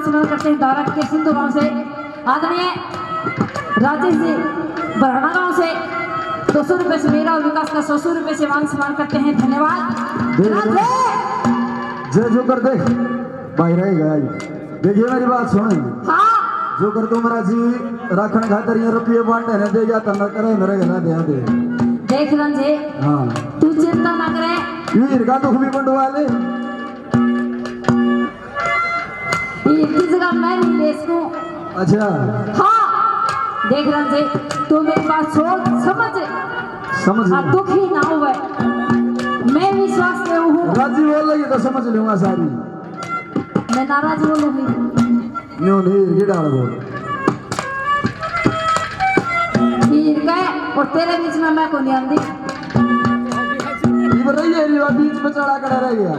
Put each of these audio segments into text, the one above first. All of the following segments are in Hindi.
सम्मान करते हैं धारक के सिंधु गांव से आदरणीय राजेश जी बरहना गांव से 200 रुपए से मेरा और विकास का 100 रुपए से मान सम्मान करते हैं। धन्यवाद। जय जो कर दे भाई रहेगा। देखिए मेरी बात सुनो। हाँ जो कर दो मेरा जी राखण खातर ये रुपये बांटे न दे या तना करे मेरे गला दे दे। देख रंजे हाँ तू चिंता ना करे वीर का दुख भी बंटवा ले। ये की जगह मैं नहीं ले इसको। अच्छा हाँ देख रंजे तू मेरी बात सोच समझ और दुखी ना हुए। मैं विश्वास से हूँ। राजी बोल रही है तो समझ लूंगा सारी। मैं नाराज बोलूंगी न्यू नहीं ये डाल बोल हीर गए और तेरे बीच में मैं को नहीं आंदी। ये रही है बीच में चढ़ा कर रह गया।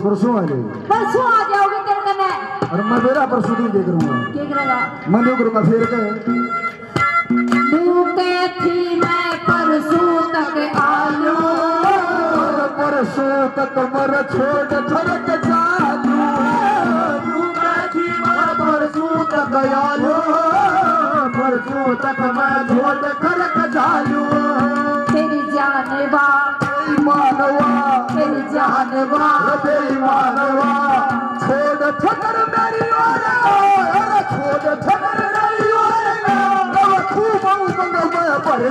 परसों आ जाओगे तेरे कने। और मैं मेरा परसों नहीं देख करूंगा। क्या करेगा? मैं नहीं करूंगा फिर के तू थी मैं परसों तक आलू परसों तक मर छोड़ छड़क चालू। तू थी मैं परसों तक आलू परसों तक मैं छोड़ खड़क चालू। तेरी जानवा मानवा तेरी जानवा तेरी मानवा छोड़ ठकर मेरी ओर छोड़ ठकर मेरी ओर खूब उमंग में पड़े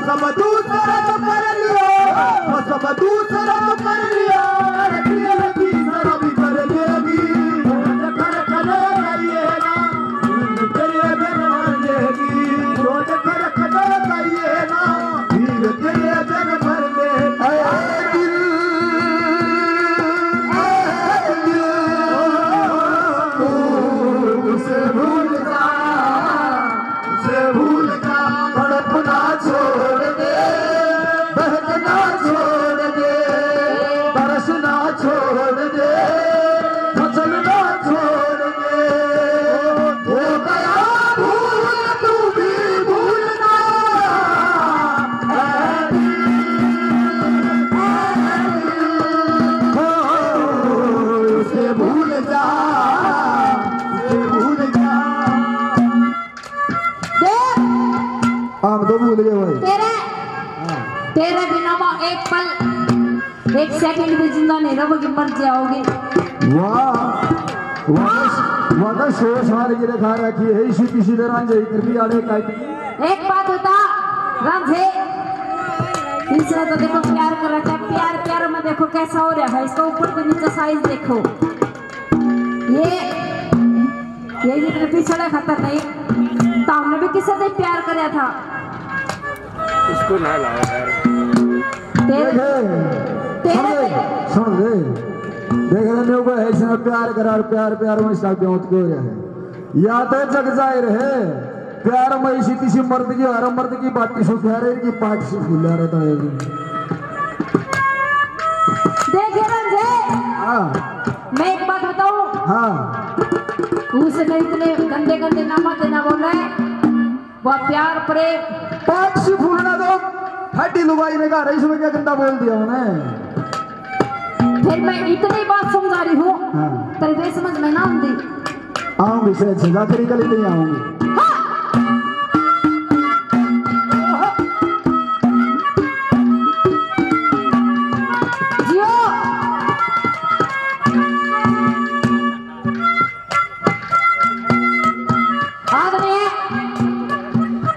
सब दूसरा कर लिया सब दूसरा कर लिया तेरे बिना मैं एक पल एक सेकंड भी जिंदा नहीं रहोगी मर जाओगी। वाह वाह शो साल की रखा रखी है इसी किसी तरह जाई कर भी आड़े का। एक बात होता रांझे तीसरा तो देखो प्यार कर रहा है। प्यार में देखो कैसा हो रहा है। इसका ऊपर से नीचे साइज देखो। ये जितने पिछड़े खतर नहीं तो हमने भी किसी से प्यार कराया था। इसको ना लाया यार। सुन दे देख रहे हो ऐसा प्यार करार प्यार में इसका क्यों हो रहा है। या तो जग जाहिर है प्यार में इसी किसी मर्द की हर मर्द की बाटी से प्यार की पार्टी से फूला रहता है। देखिए रंजे मैं एक बात बताऊं। हाँ उसने इतने गंदे नामा देना बोल रहे वह प्यार प्रेम पाठ से फूलना दो हड्डी लुगाई ने कहा इसमें क्या गंदा बोल दिया उन्हें। फिर मैं इतनी बात समझा रही हूँ। हाँ। तेरे वे समझ में ना आऊंगी। आऊंगी से जगह तेरी कल नहीं आऊंगी। हाँ। जियो आदरणीय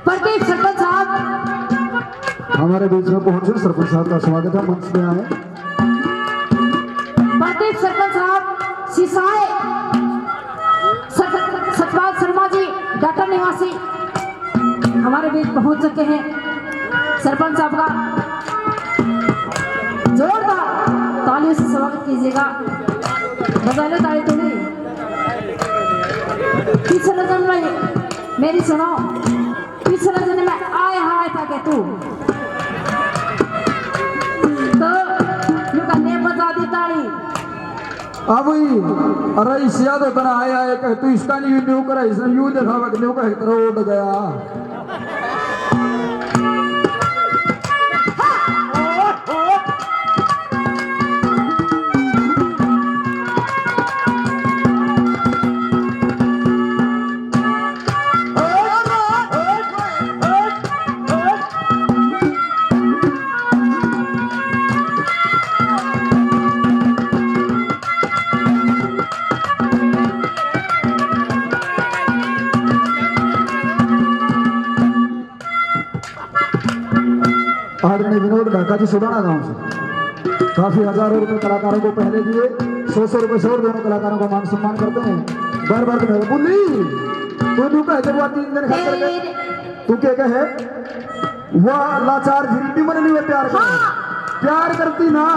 प्रदीप सरपंच साहब हमारे बीच में पहुंचे। सरपंच साहब का स्वागत है। मंच में आए। अमरदीप सरपंच साहब सिसाए, सतपाल शर्मा जी डाटा निवासी हमारे बीच पहुंच चुके हैं। सरपंच साहब का जोरदार तालियों से स्वागत कीजिएगा। बजा लो ताली थोड़ी। पिछले जन्म में मेरी सुनो, पिछले जन्म में आया था कि तू तो यू करने बजा दी ताली। अब अरे इस याद होता ना आया कह तू इसका नहीं न्यू करा, इसने यू दिखावा कि न्यू का तरह उड़ गया। आदरणीय विनोद ढाका जी सुडाना गांव से काफी हजारों रुपए कलाकारों को पहले दिए, 100 रुपए से और दोनों कलाकारों को मान सम्मान करते हैं। बार बार बुल्ली तू कहे जब 3 दिन खर्च करके तू क्या कहे वह लाचार झिरपी मन नहीं प्यार कर प्यार करती ना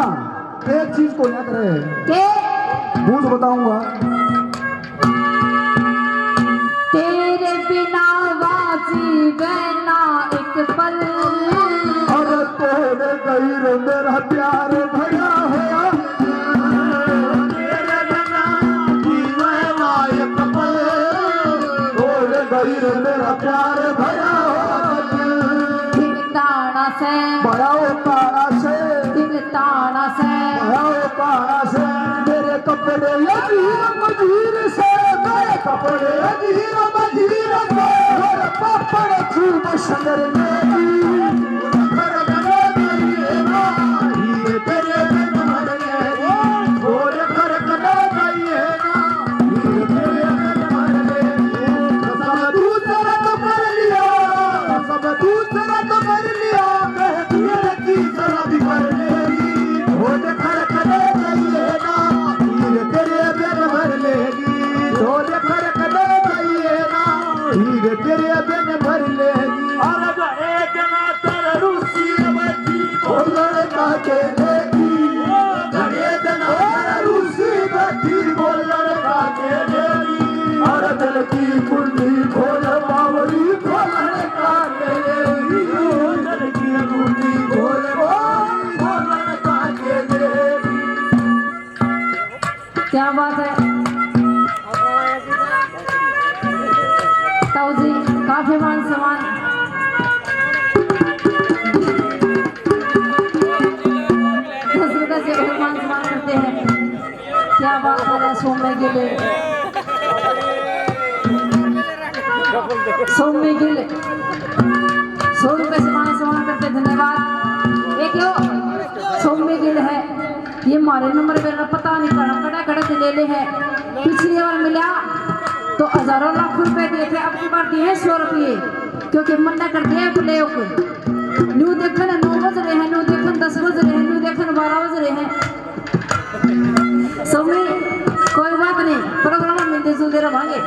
एक चीज को ना करे बूझ बताऊंगा तेरे बिना वाजी बना एक पल और तोड़े गई रे मेरा प्यार भरा होया तेरे बिना जीवना एक पल तोड़े गई रे मेरा प्यार भरा ताना से बड़ाओ तारा से ताना से बड़ाओ तारा से मेरे कपड़े अजीर मजीर से मेरे कपड़े अजीर मजीर से और पापड़ चूब शंगर मेरी तेरे दिन भर लेगी और एक ना तर रूसी बची बोलने का के देगी एक ना तर रूसी बची बोलने का के देगी और दिल की कुंडी खोल बावली खोलने का के देगी दिल की कुंडी खोल बोलने का के देगी। क्या बात है जी, काफी मान सम्मान से मान सम्मान करते हैं। क्या बात है सौम्य गिल 100 रुपए से मान सम्मान करते, धन्यवाद। एक यो सौम्य गिल है, ये हमारे नंबर पे पता नहीं कड़ा कड़ा ले ले है। पिछली बार मिला तो हजारों लाख रुपए दिए थे, अब की बार दिए 100 रुपये क्योंकि मना कर दिया प्ले न्यू देखन 9 बज रहे हैं, न्यू देखन 10 बज रहे हैं, न्यू देखन 12 बज रहे हैं। सब में कोई बात नहीं, प्रोग्राम में मिलते जुलते रहेंगे।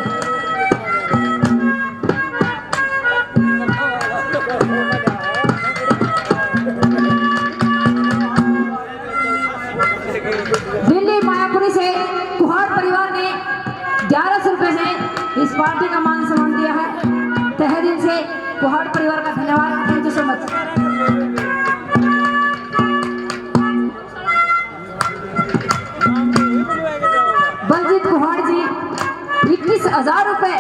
दिल्ली मायापुरी से कुहाड़ परिवार ने 1100 रुपए से इस पार्टी का मान सम्मान दिया है। तहे दिल से कुहाड़ परिवार का धन्यवाद। Thank you so much. Baljeet Kuhad ji 21,000 रुपए